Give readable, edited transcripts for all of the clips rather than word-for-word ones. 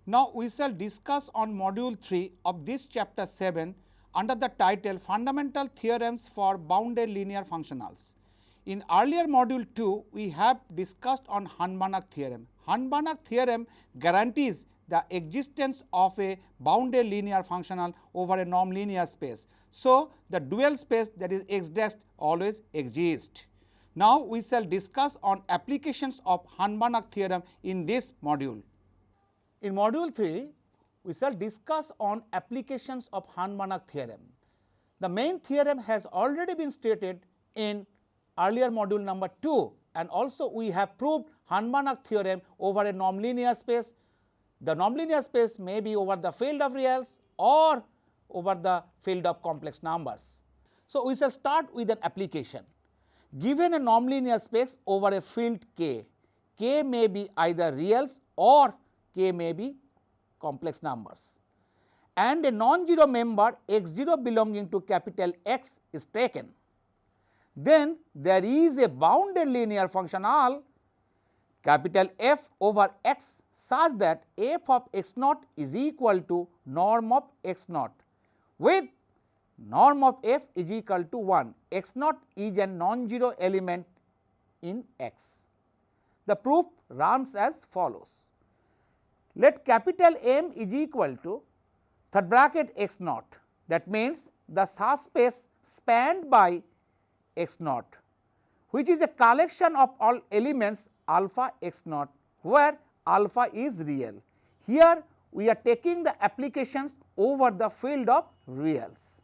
Now we shall discuss on module 3 of this chapter 7 under the title Fundamental Theorems for Bounded Linear Functionals. In earlier module 2, we have discussed on Hahn-Banach theorem. Hahn-Banach theorem guarantees the existence of a bounded linear functional over a non-linear space. So, the dual space, that is x dash, always exists. Now, we shall discuss on applications of Hahn-Banach theorem in this module. In module 3, we shall discuss on applications of Hahn-Banach theorem. The main theorem has already been stated in earlier module number 2, and also we have proved Hahn-Banach theorem over a nonlinear space. The nonlinear space may be over the field of reals or over the field of complex numbers. So, we shall start with an application. Given a nonlinear space over a field K, K may be either reals or K may be complex numbers, and a non-zero member x0 belonging to capital X is taken. Then there is a bounded linear functional capital F over X such that f of x naught is equal to norm of x naught with norm of f is equal to 1. X naught is a non-zero element in X. The proof runs as follows. Let capital M is equal to third bracket x naught, that means the subspace spanned by x naught, which is a collection of all elements alpha x naught, where alpha is real. Here we are taking the applications over the field of reals.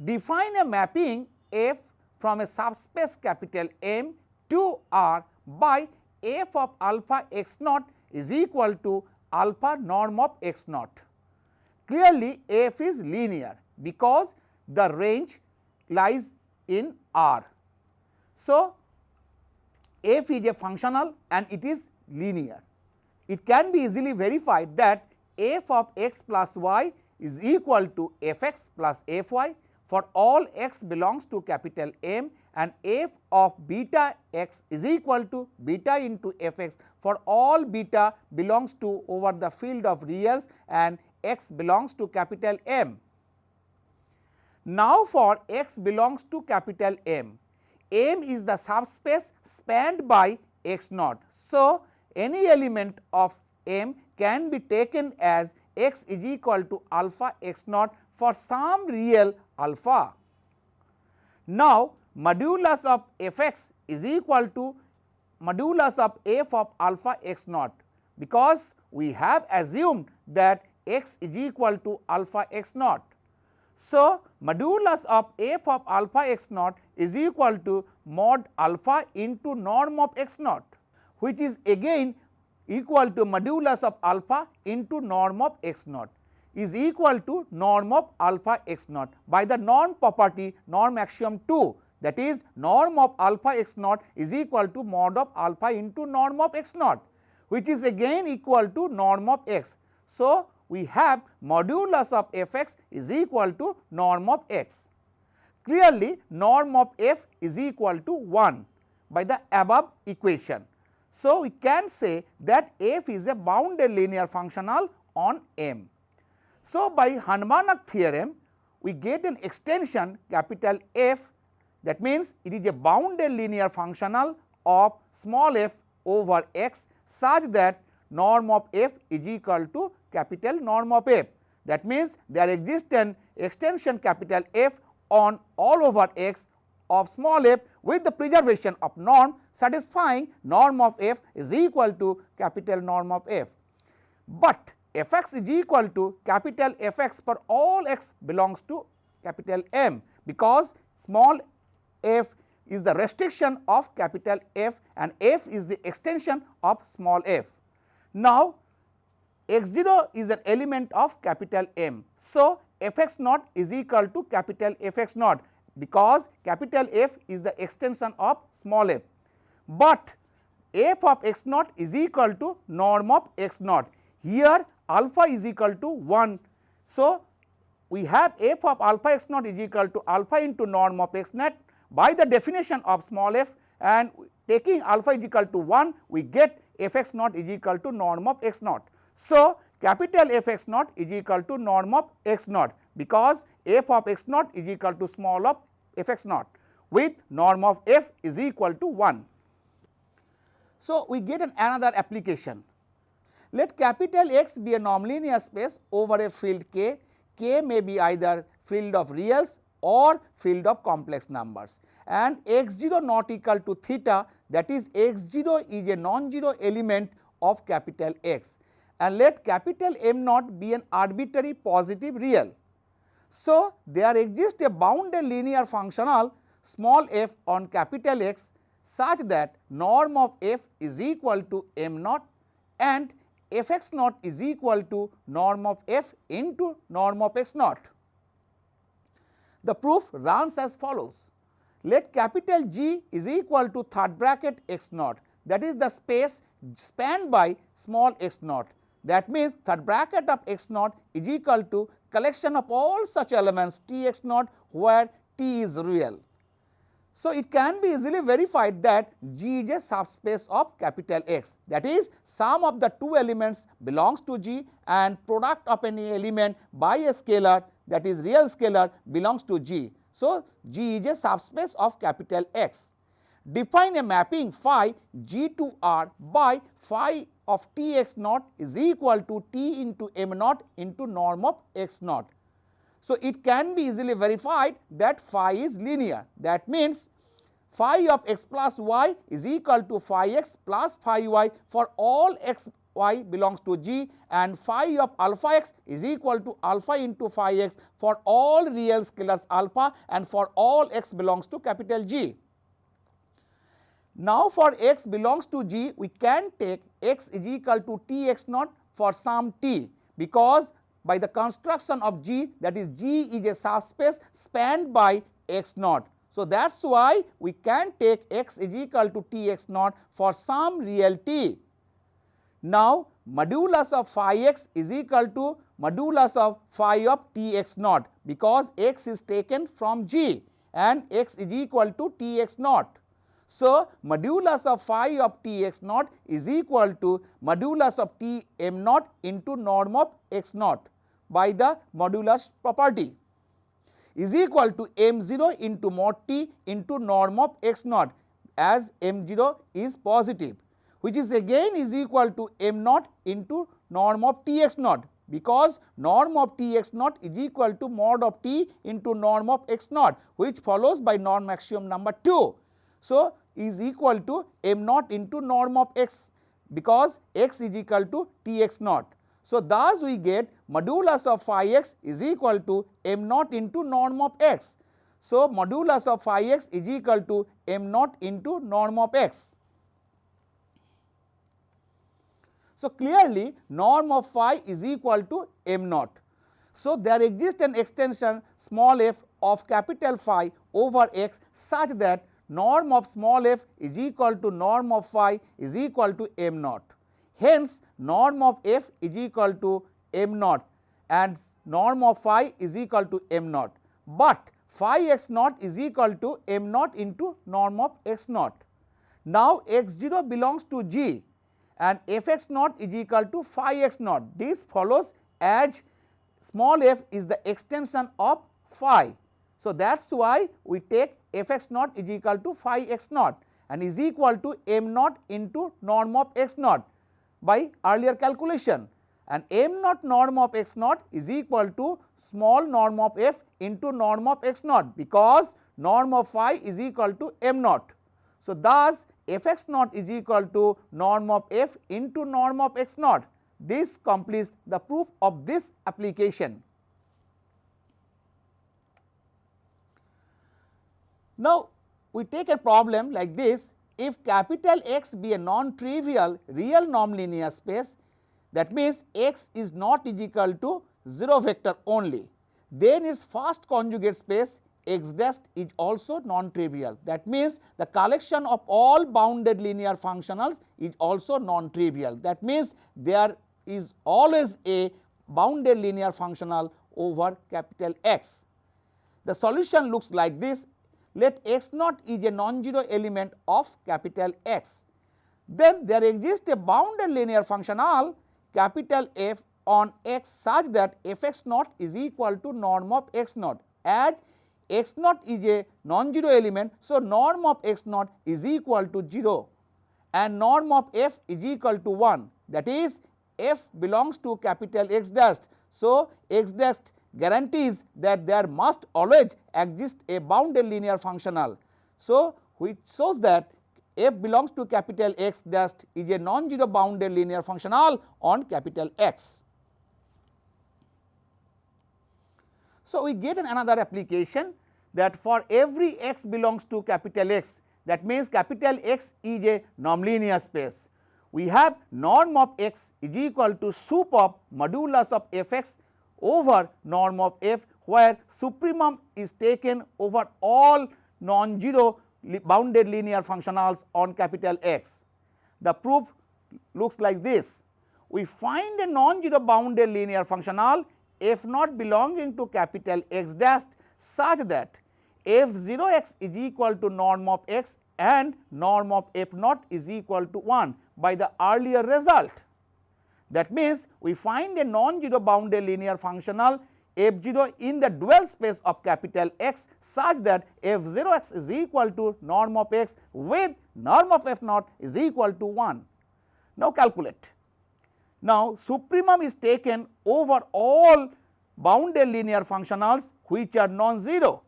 Define a mapping F from a subspace capital M to R by f of alpha x naught is equal to alpha norm of x naught. Clearly, f is linear because the range lies in R. So, f is a functional and it is linear. It can be easily verified that f of x plus y is equal to fx plus fy for all x belongs to capital M, and f of beta x is equal to beta into fx for all beta belongs to over the field of reals and x belongs to capital M. Now, for x belongs to capital M, M is the subspace spanned by x naught. So, any element of M can be taken as x is equal to alpha x naught for some real alpha. Now, modulus of fx is equal to modulus of f of alpha x naught, because we have assumed that x is equal to alpha x naught. So, modulus of f of alpha x naught is equal to mod alpha into norm of x naught, which is again equal to modulus of alpha into norm of x naught is equal to norm of alpha x naught by the norm property norm axiom 2, that is norm of alpha x naught is equal to mod of alpha into norm of x naught, which is again equal to norm of x. So, we have modulus of fx is equal to norm of x. Clearly, norm of f is equal to 1 by the above equation. So, we can say that f is a bounded linear functional on M. So, by Hahn-Banach theorem, we get an extension capital F, that means it is a bounded linear functional of small f over x such that norm of f is equal to capital norm of f. That means there exists an extension capital F on all over x of small f with the preservation of norm satisfying norm of f is equal to capital norm of f. But fx is equal to capital Fx for all x belongs to capital M, because small f is the restriction of capital F and f is the extension of small f. Now, x0 is an element of capital M. So, fx naught is equal to capital Fx naught, because capital F is the extension of small f, but f of x naught is equal to norm of x naught. Here alpha is equal to 1. So, we have f of alpha x naught is equal to alpha into norm of x naught by the definition of small f, and taking alpha is equal to 1 we get fx naught is equal to norm of x naught. So, capital F x naught is equal to norm of x naught, because f of x naught is equal to small of f x naught with norm of f is equal to 1. So, we get another application. Let capital X be a nonlinear space over a field K. K may be either field of reals or field of complex numbers, and x 0 not equal to theta, that is x 0 is a non-zero element of capital X, and let capital M naught be an arbitrary positive real. So, there exists a bounded linear functional small f on capital X such that norm of f is equal to m naught and f x naught is equal to norm of f into norm of x naught. The proof runs as follows. Let capital G is equal to third bracket x naught, that is the space spanned by small x naught. That means third bracket of x naught is equal to collection of all such elements T x naught where T is real. So, it can be easily verified that G is a subspace of capital X, that is sum of the two elements belongs to G and product of any element by a scalar, that is real scalar, belongs to G. So, G is a subspace of capital X. Define a mapping phi G to R by phi of T x naught is equal to T into m naught into norm of x naught. So, it can be easily verified that phi is linear, that means phi of x plus y is equal to phi x plus phi y for all x y belongs to G, and phi of alpha x is equal to alpha into phi x for all real scalars alpha and for all x belongs to capital G. Now, for x belongs to G, we can take x is equal to T x naught for some t, because by the construction of G, that is G is a subspace spanned by x naught. So, that is why we can take x is equal to T x naught for some real t. Now, modulus of phi x is equal to modulus of phi of T x naught, because x is taken from G and x is equal to T x naught. So, modulus of phi of T x naught is equal to modulus of T m naught into norm of x naught by the modulus property is equal to m 0 into mod t into norm of x naught, as m 0 is positive, which is again is equal to m naught into norm of T x naught, because norm of T x naught is equal to mod of t into norm of x naught, which follows by norm axiom number 2. So, is equal to m naught into norm of x, because x is equal to T x naught. So, thus we get modulus of phi x is equal to m naught into norm of x. So, modulus of phi x is equal to m naught into norm of x. So, clearly norm of phi is equal to m naught. So, there exists an extension small f of capital phi over x such that norm of small f is equal to norm of phi is equal to m naught. Hence, norm of f is equal to m naught and norm of phi is equal to m naught, but phi x naught is equal to m naught into norm of x naught. Now, x 0 belongs to G and f x naught is equal to phi x naught. This follows as small f is the extension of phi. So, that is why we take f x naught is equal to phi x naught and is equal to m naught into norm of x naught by earlier calculation, and m naught norm of x naught is equal to small norm of f into norm of x naught, because norm of phi is equal to m naught. So, thus f x naught is equal to norm of f into norm of x naught. This completes the proof of this application. Now, we take a problem like this. If capital X be a non-trivial real nonlinear space, that means x is not is equal to 0 vector only, then its first conjugate space x dash is also non-trivial. That means the collection of all bounded linear functionals is also non-trivial. That means there is always a bounded linear functional over capital X. The solution looks like this. Let x naught is a non-zero element of capital X. Then there exists a bounded linear functional capital F on x such that f(x naught) is equal to norm of x naught, as x naught is a non-zero element. So, norm of x naught is equal to 0 and norm of f is equal to 1, that is f belongs to capital X dash. So, X dash guarantees that there must always exist a bounded linear functional. So, which shows that f belongs to capital X dash is a non-zero bounded linear functional on capital X. So, we get another application that for every x belongs to capital X, that means capital X is a nonlinear space. We have norm of x is equal to sup of modulus of f(x) over norm of f, where supremum is taken over all non-zero bounded linear functionals on capital X. The proof looks like this. We find a non-zero bounded linear functional f naught belonging to capital X dash such that f(0x) is equal to norm of x and norm of f naught is equal to 1 by the earlier result. That means, we find a non-zero bounded linear functional f0 in the dual space of capital X such that f(0x) is equal to norm of x with norm of f naught is equal to 1. Now, calculate. Now, supremum is taken over all bounded linear functionals which are non-zero,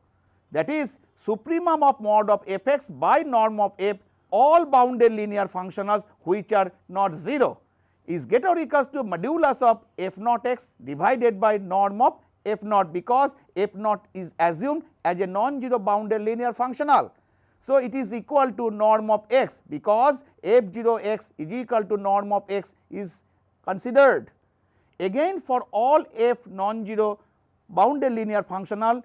that is supremum of mod of f(x) by norm of f all bounded linear functionals which are not 0 is greater or equals to modulus of f naught x divided by norm of f naught, because f naught is assumed as a non-zero bounded linear functional. So, it is equal to norm of x, because f(0x) is equal to norm of x is considered. Again, for all f non-zero bounded linear functional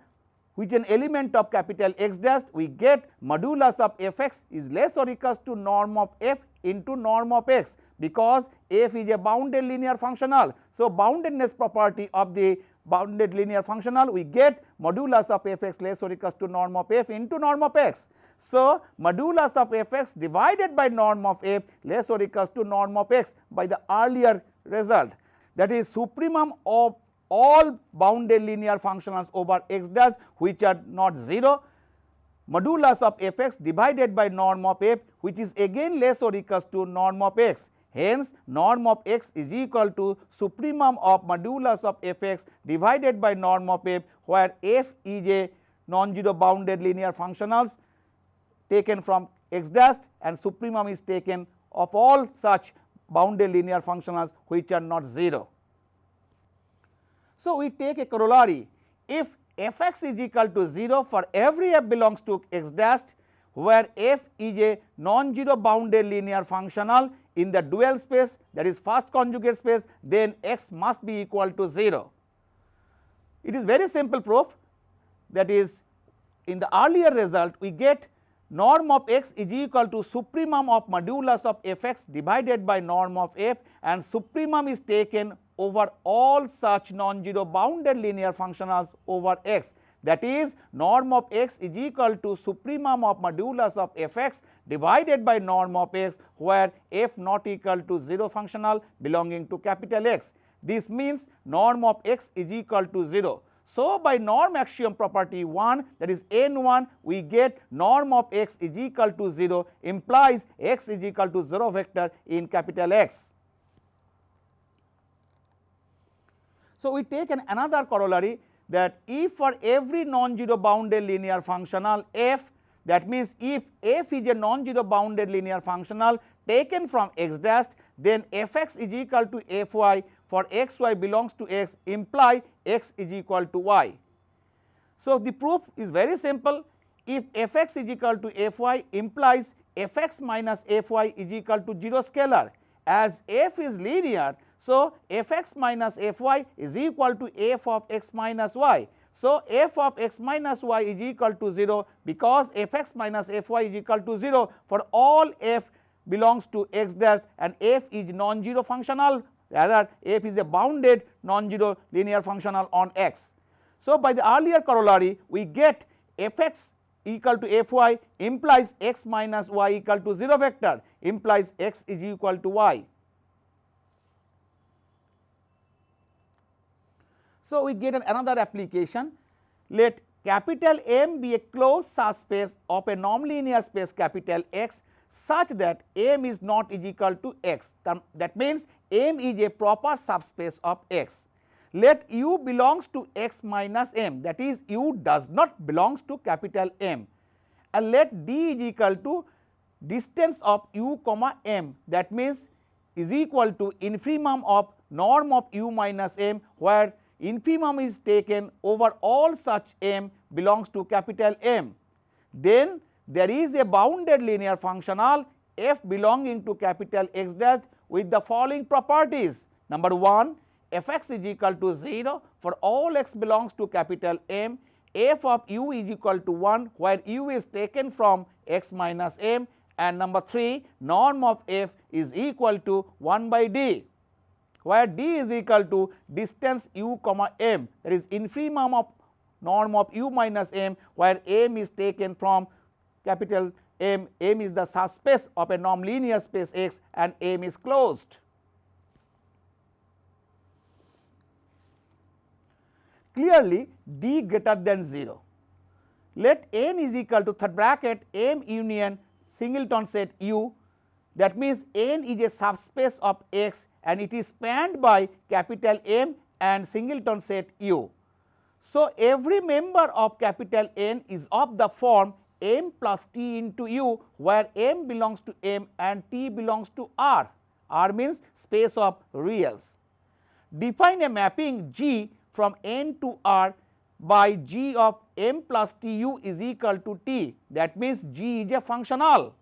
which an element of capital X dash, we get modulus of f(x) is less or equals to norm of f into norm of x, because f is a bounded linear functional. So, boundedness property of the bounded linear functional, we get modulus of f(x) less or equals to norm of f into norm of x. So, modulus of f(x) divided by norm of f less or equals to norm of x by the earlier result, that is supremum of all bounded linear functionals over x dash which are not 0, modulus of f(x) divided by norm of f, which is again less or equals to norm of x. Hence, norm of x is equal to supremum of modulus of f(x) divided by norm of f, where f is a non-zero bounded linear functionals taken from x dash and supremum is taken of all such bounded linear functionals which are not 0. So, we take a corollary. If f(x) is equal to 0 for every f belongs to x dash, where f is a non-zero bounded linear functional in the dual space, that is first conjugate space, then x must be equal to 0. It is very simple proof, that is in the earlier result we get norm of x is equal to supremum of modulus of f(x) divided by norm of f, and supremum is taken over all such non-zero bounded linear functionals over x, that is norm of x is equal to supremum of modulus of f(x) divided by norm of x, where f not equal to 0 functional belonging to capital X. This means norm of x is equal to 0. So, by norm axiom property 1, that is n1, we get norm of x is equal to 0 implies x is equal to 0 vector in capital X. So, we take another corollary, that if for every non-zero bounded linear functional f, that means if f is a non-zero bounded linear functional taken from x dash, then f(x) is equal to fy for xy belongs to x imply x is equal to y. So, the proof is very simple. If f(x) is equal to fy implies f(x) minus fy is equal to 0 scalar, as f is linear. So, f(x) minus fy is equal to f of x minus y. So, f of x minus y is equal to 0, because f(x) minus fy is equal to 0 for all f belongs to x dash, and f is non-zero functional, rather f is a bounded non-zero linear functional on x. So, by the earlier corollary we get f(x) equal to fy implies x minus y equal to 0 vector implies x is equal to y. So, we get another application. Let capital M be a closed subspace of a nonlinear space capital X such that M is not equal to X. That means M is a proper subspace of X. Let U belongs to X minus M, that is U does not belongs to capital M, and let D is equal to distance of U comma M, that means is equal to infimum of norm of U minus M, where infimum is taken over all such M belongs to capital M. Then there is a bounded linear functional f belonging to capital X dash with the following properties. Number 1, f(x) is equal to 0 for all x belongs to capital M, f of u is equal to 1 where u is taken from x minus m, and number 3, norm of f is equal to 1 by d, where d is equal to distance u comma m, that is infimum of norm of u minus m, where m is taken from capital M. M is the subspace of a nonlinear space X and M is closed. Clearly d greater than 0. Let n is equal to third bracket M union singleton set U, that means n is a subspace of X and it is spanned by capital M and singleton set U. So, every member of capital N is of the form M plus T into U, where M belongs to M and T belongs to R. R means space of reals. Define a mapping G from N to R by G of M plus Tu is equal to T, that means G is a functional.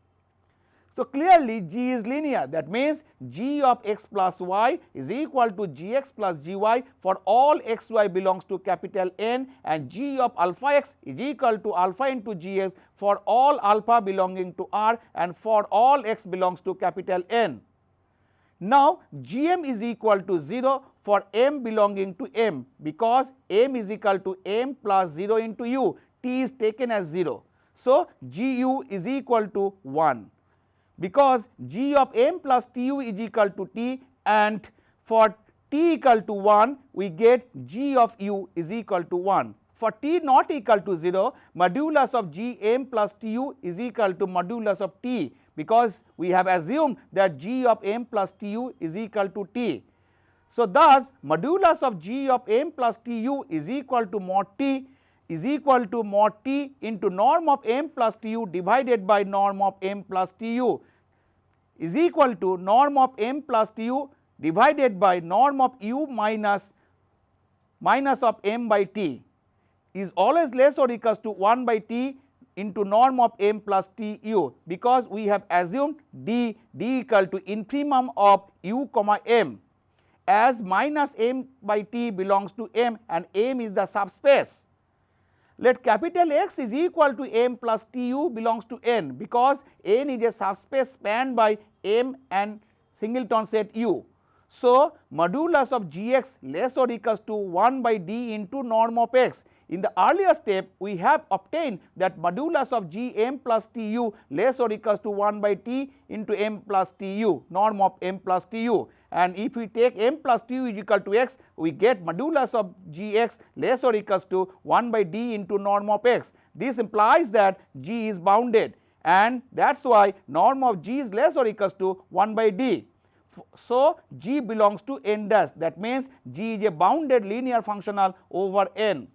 So, clearly G is linear, that means G of x plus y is equal to Gx plus Gy for all xy belongs to capital N, and G of alpha x is equal to alpha into Gx for all alpha belonging to R and for all x belongs to capital N. Now, Gm is equal to 0 for M belonging to M, because M is equal to M plus 0 into U, T is taken as 0. So, Gu is equal to 1. Because G of M plus Tu is equal to T, and for T equal to 1 we get G of U is equal to 1. For T not equal to 0, modulus of G M plus Tu is equal to modulus of T, because we have assumed that G of M plus Tu is equal to T. So, thus modulus of G of M plus Tu is equal to mod T is equal to mod T into norm of M plus Tu divided by norm of M plus Tu is equal to norm of M plus Tu divided by norm of U minus of M by T is always less or equals to 1 by T into norm of M plus Tu, because we have assumed D equal to infimum of U comma M, as minus M by T belongs to M and M is the subspace. Let capital X is equal to M plus Tu belongs to N, because N is a subspace spanned by M and singleton set U. So, modulus of Gx less or equals to 1 by D into norm of X. In the earlier step, we have obtained that modulus of Gm plus Tu less or equals to 1 by T into M plus Tu, norm of M plus Tu. And if we take M plus Tu is equal to X, we get modulus of Gx less or equals to 1 by D into norm of X. This implies that G is bounded, and that is why norm of G is less or equals to 1 by D. So, G belongs to N dash, that means G is a bounded linear functional over N.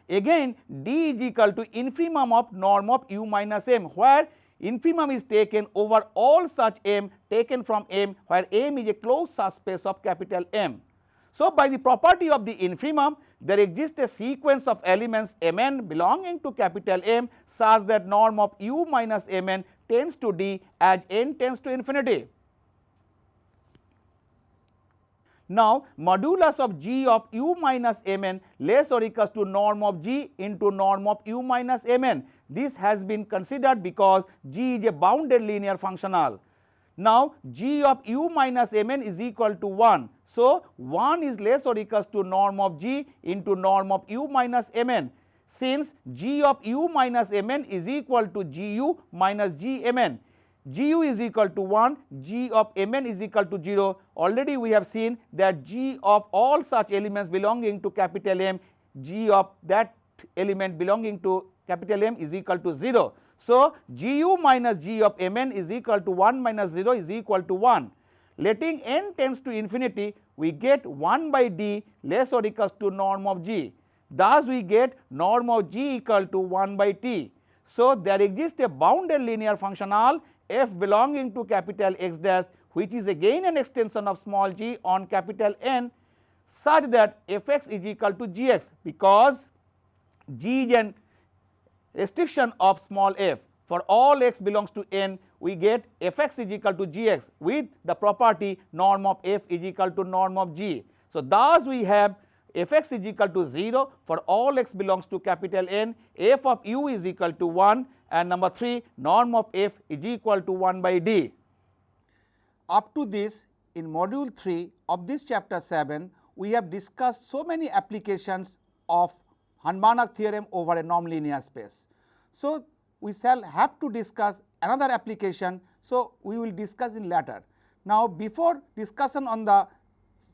Again, D is equal to infimum of norm of U minus M, where infimum is taken over all such M taken from M, where M is a closed subspace of capital M. So, by the property of the infimum, there exists a sequence of elements Mn belonging to capital M such that norm of U minus Mn tends to D as N tends to infinity. Now, modulus of G of U minus Mn less or equals to norm of G into norm of U minus Mn. This has been considered because G is a bounded linear functional. Now, G of U minus Mn is equal to 1. So, 1 is less or equals to norm of G into norm of U minus Mn. Since G of U minus Mn is equal to Gu minus Gmn, Gu is equal to 1, G of Mn is equal to 0. Already we have seen that G of all such elements belonging to capital M, G of that element belonging to capital M is equal to 0. So, Gu minus G of Mn is equal to 1 minus 0 is equal to 1. Letting n tends to infinity, we get 1 by d less or equals to norm of G. Thus, we get norm of G equal to 1 by t. So, there exists a bounded linear functional f belonging to capital X dash, which is again an extension of small g on capital N, such that fx is equal to gx, because g is an restriction of small f. For all x belongs to n, we get fx is equal to gx with the property norm of f is equal to norm of g. So, thus we have fx is equal to 0 for all x belongs to capital N, f of u is equal to 1, and number 3, norm of f is equal to 1 by d. Up to this, in module 3 of this chapter 7, we have discussed so many applications of Hahn-Banach theorem over a nonlinear space. So, we shall have to discuss another application, so we will discuss in later. Now, before discussion on the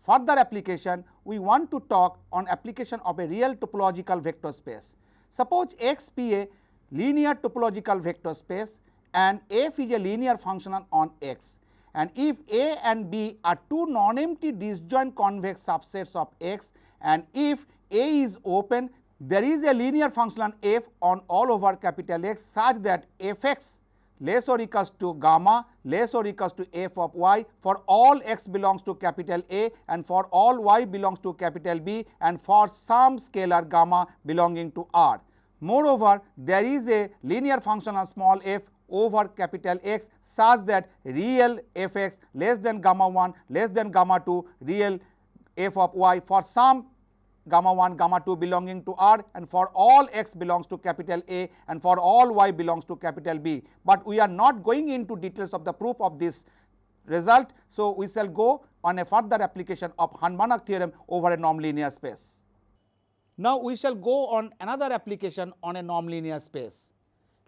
further application, we want to talk on application of a real topological vector space. Suppose X be a linear topological vector space and f is a linear function on X, and if A and B are two non-empty disjoint convex subsets of X, and if A is open, there is a linear function on f on all over capital X such that fx less or equals to gamma less or equals to f of y for all x belongs to capital A and for all y belongs to capital B and for some scalar gamma belonging to R. Moreover, there is a linear function of small f over capital X such that real fx less than gamma 1 less than gamma 2 real f of y for some gamma 1 gamma 2 belonging to R and for all x belongs to capital A and for all y belongs to capital B. But we are not going into details of the proof of this result. So, we shall go on a further application of Hahn-Banach theorem over a nonlinear space. Now, we shall go on another application on a nonlinear space.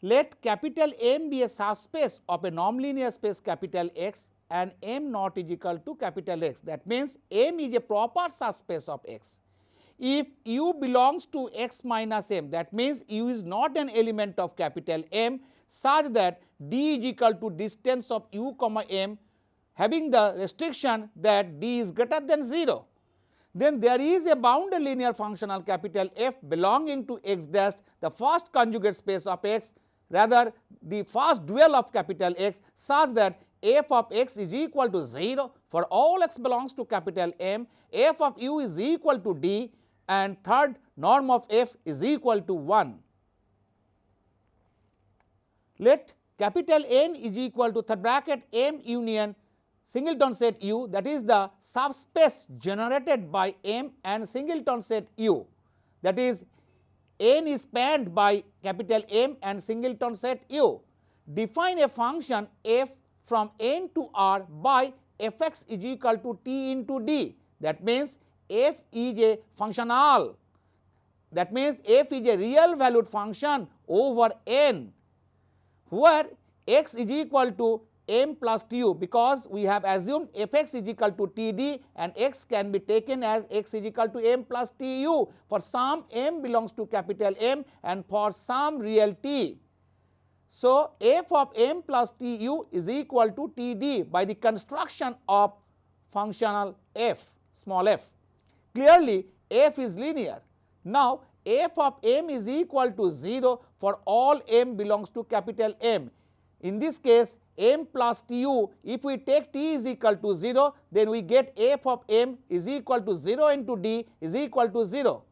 Let capital M be a subspace of a nonlinear space capital X and M not is equal to capital X. That means, M is a proper subspace of X. If u belongs to x minus m, that means u is not an element of capital M such that d is equal to distance of u comma m having the restriction that d is greater than 0. Then there is a bounded linear functional capital F belonging to x dash, the first conjugate space of x, rather the first dual of capital X such that f of x is equal to 0 for all x belongs to capital M, f of u is equal to d, and third norm of f is equal to 1. Let capital N is equal to third bracket M union singleton set U, that is the subspace generated by M and singleton set U, that is N is spanned by capital M and singleton set U. Define a function f from N to R by fx is equal to t into d. That means, f is a functional, that means f is a real valued function over n, where x is equal to m plus tu, because we have assumed fx is equal to td and x can be taken as x is equal to m plus tu for some m belongs to capital M and for some real t. So, f of m plus tu is equal to td by the construction of functional f, small f. Clearly, f is linear. Now, f of m is equal to 0 for all m belongs to capital M. In this case, m plus tu, if we take t is equal to 0, then we get f of m is equal to 0 into d is equal to 0,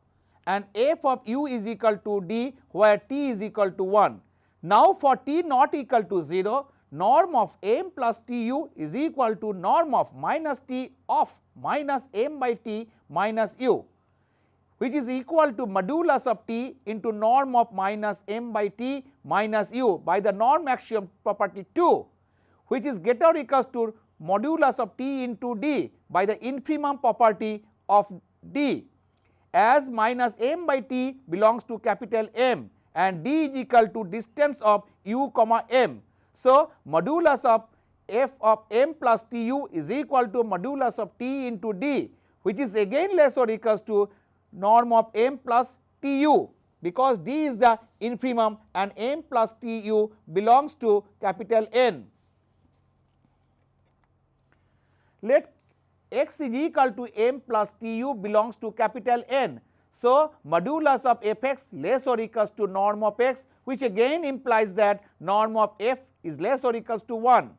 and f of u is equal to d where t is equal to 1. Now, for t not equal to 0, norm of m plus tu is equal to norm of minus t of minus m by t minus u, which is equal to modulus of t into norm of minus m by t minus u by the norm axiom property 2, which is greater or equals to modulus of t into d by the infimum property of d, as minus m by t belongs to capital M and d is equal to distance of u comma m. So, modulus of f of m plus tu is equal to modulus of t into d, which is again less or equals to norm of m plus tu, because d is the infimum and m plus tu belongs to capital N. Let x is equal to m plus tu belongs to capital N. So, modulus of f(x) less or equals to norm of x, which again implies that norm of f is less or equals to 1.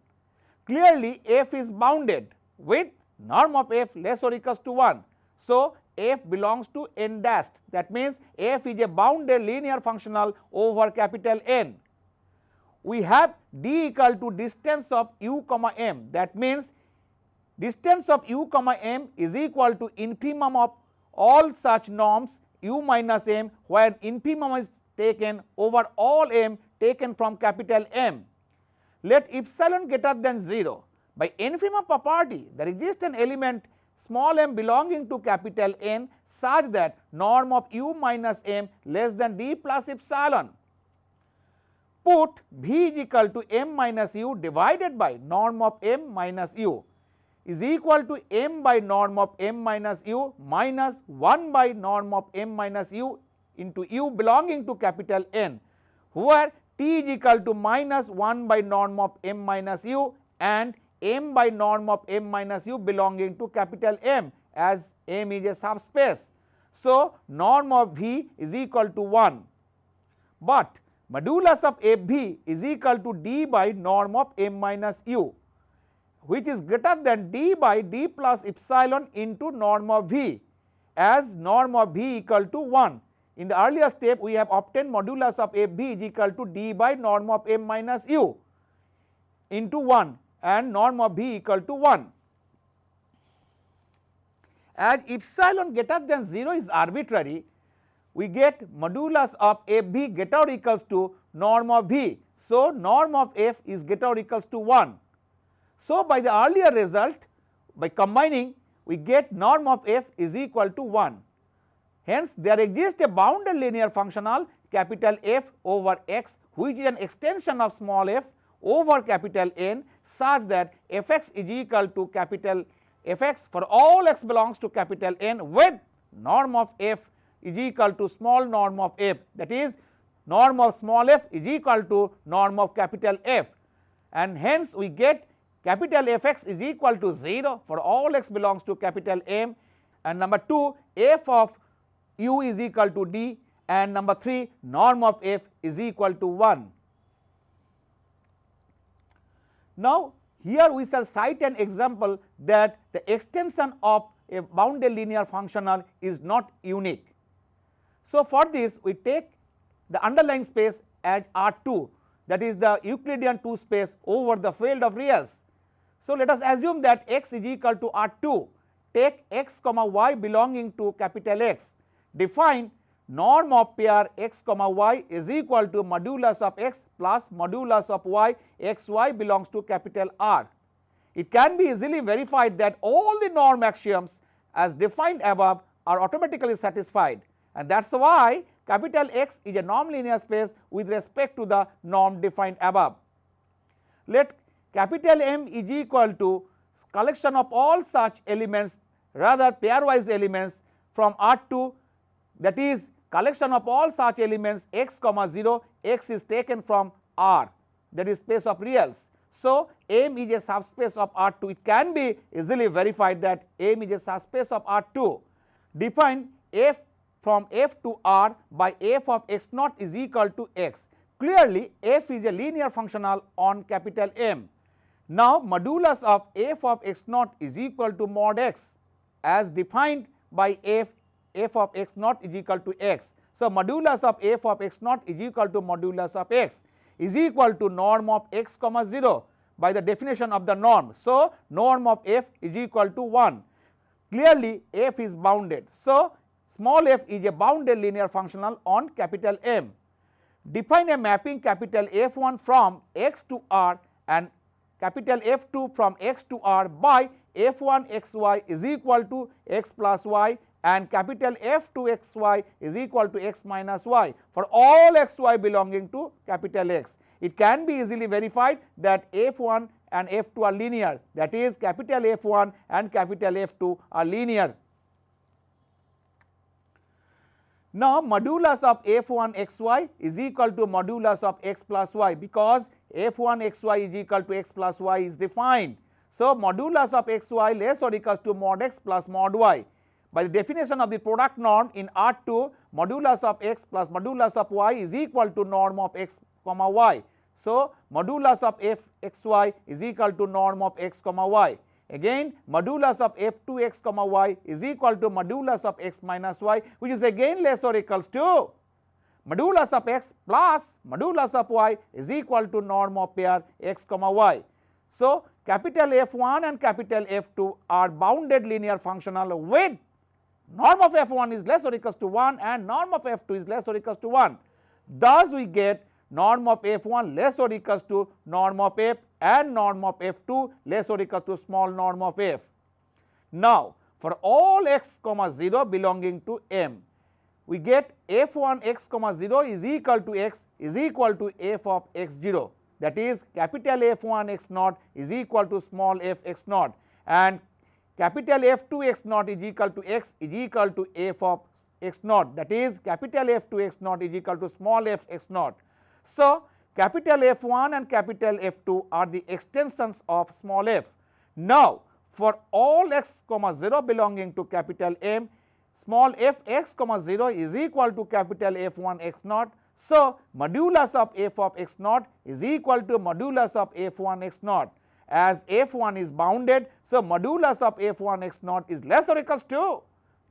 Clearly, f is bounded with norm of f less or equals to 1. So, f belongs to n dashed, that means f is a bounded linear functional over capital N. We have d equal to distance of u comma m, that means distance of u comma m is equal to infimum of all such norms u minus m, where infimum is taken over all m taken from capital M. Let epsilon greater than 0. By infimum property, there exists an element small m belonging to capital N such that norm of u minus m less than d plus epsilon. Put v is equal to m minus u divided by norm of m minus u is equal to m by norm of m minus u minus 1 by norm of m minus u into u belonging to capital N, where t is equal to minus 1 by norm of m minus u and m by norm of m minus u belonging to capital M, as M is a subspace. So, norm of v is equal to 1, but modulus of f v is equal to d by norm of m minus u, which is greater than d by d plus epsilon into norm of v, as norm of v equal to 1. In the earlier step, we have obtained modulus of f v is equal to d by norm of m minus u into 1 and norm of v equal to 1. As epsilon greater than 0 is arbitrary, we get modulus of f v greater or equals to norm of v. So, norm of f is greater or equals to 1. So, by the earlier result, by combining, we get norm of f is equal to 1. Hence, there exists a bounded linear functional capital F over x, which is an extension of small f over capital N, such that f(x) is equal to capital F(x) for all x belongs to capital N, with norm of f is equal to small norm of f, that is norm of small f is equal to norm of capital F, and hence we get capital F(x) is equal to 0 for all x belongs to capital M, and number 2, f of u is equal to d, and number 3, norm of f is equal to 1. Now, here we shall cite an example that the extension of a bounded linear functional is not unique. So, for this we take the underlying space as R2, that is the Euclidean 2 space over the field of reals. So, let us assume that x is equal to R2, take x comma y belonging to capital X, define norm of pair x comma y is equal to modulus of x plus modulus of y, x y belongs to capital R. It can be easily verified that all the norm axioms as defined above are automatically satisfied, and that is why capital X is a norm linear space with respect to the norm defined above. Let capital M is equal to collection of all such elements, rather pairwise elements from R2, that is collection of all such elements x comma 0, x is taken from R, that is space of reals. So, M is a subspace of R2. It can be easily verified that M is a subspace of R2. Define f from f to R by f of x naught is equal to x. Clearly, f is a linear functional on capital M. Now, modulus of f of x naught is equal to mod x, as defined by f of x naught is equal to x. So, modulus of f of x naught is equal to modulus of x is equal to norm of x comma 0 by the definition of the norm. So, norm of f is equal to 1. Clearly, f is bounded. So, small f is a bounded linear functional on capital M. Define a mapping capital F1 from x to R and capital F2 from x to R by f1 xy is equal to x plus y and capital F2 xy is equal to x minus y for all xy belonging to capital X. it can be easily verified that F1 and F2 are linear, that is capital F1 and capital F2 are linear. Now, modulus of F1 xy is equal to modulus of x plus y, because F1 xy is equal to x plus y is defined. So, modulus of xy less or equals to mod x plus mod y. By the definition of the product norm in R2, modulus of x plus modulus of y is equal to norm of x comma y. So, modulus of f xy is equal to norm of x comma y. Again, modulus of f2 x comma y is equal to modulus of x minus y, which is again less or equals to modulus of x plus modulus of y is equal to norm of pair x comma y. So, capital F1 and capital F2 are bounded linear functional with norm of F1 is less or equals to 1 and norm of F2 is less or equals to 1. Thus, we get norm of F1 less or equals to norm of F and norm of F2 less or equals to small norm of F. Now, for all x comma 0 belonging to M, we get F1 x comma 0 is equal to x is equal to f of x 0, that is capital F1 x naught is equal to small f x naught, and capital F2 x naught is equal to x is equal to f of x naught, that is capital F2 x naught is equal to small f x naught. So, capital F1 and capital F2 are the extensions of small f. Now, for all x comma 0 belonging to capital M, small f x comma 0 is equal to capital F1 x naught. So, modulus of f of x naught is equal to modulus of F1 x naught. As F1 is bounded, so modulus of F1 x naught is less or equals to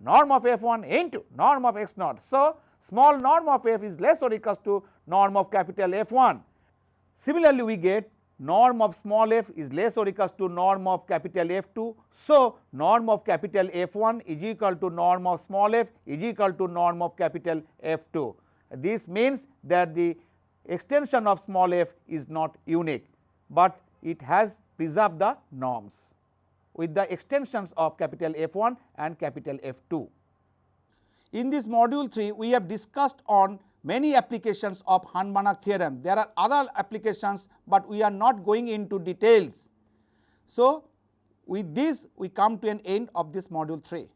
norm of F1 into norm of x naught. So, small norm of f is less or equals to norm of capital F1. Similarly, we get norm of small f is less or equals to norm of capital F2. So, norm of capital F1 is equal to norm of small f is equal to norm of capital F2. This means that the extension of small f is not unique, but it has preserved the norms with the extensions of capital F1 and capital F2. In this module 3, we have discussed on many applications of Hahn-Banach theorem. There are other applications, but we are not going into details. So, with this we come to an end of this module 3.